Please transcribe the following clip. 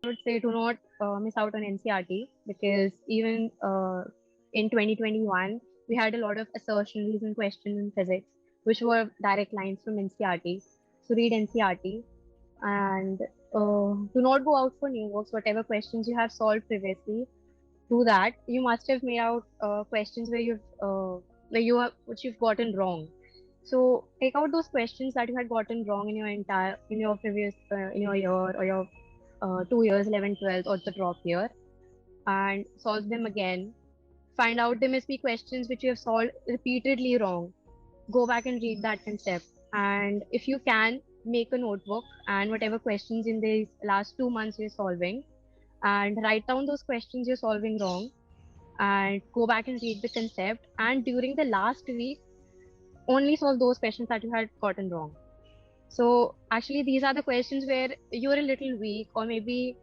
would say do not miss out on NCRT because even in 2021, we had a lot of assertions and questions in physics, which were direct lines from NCRT. So read NCRT and do not go out for new works. Whatever questions you have solved previously, do that. You must have made out questions where you have which you've gotten wrong. So take out those questions that you had gotten wrong in your previous in your year or your 2 years, 11, 12, or the drop year, and solve them again. Find out the must be questions which you have solved repeatedly wrong. Go back and read that concept. And if you can, make a notebook and whatever questions in these last 2 months you're solving, and write down those questions you're solving wrong, and go back and read the concept. And during the last week, only solve those questions that you had gotten wrong. So actually, these are the questions where you're a little weak, or maybe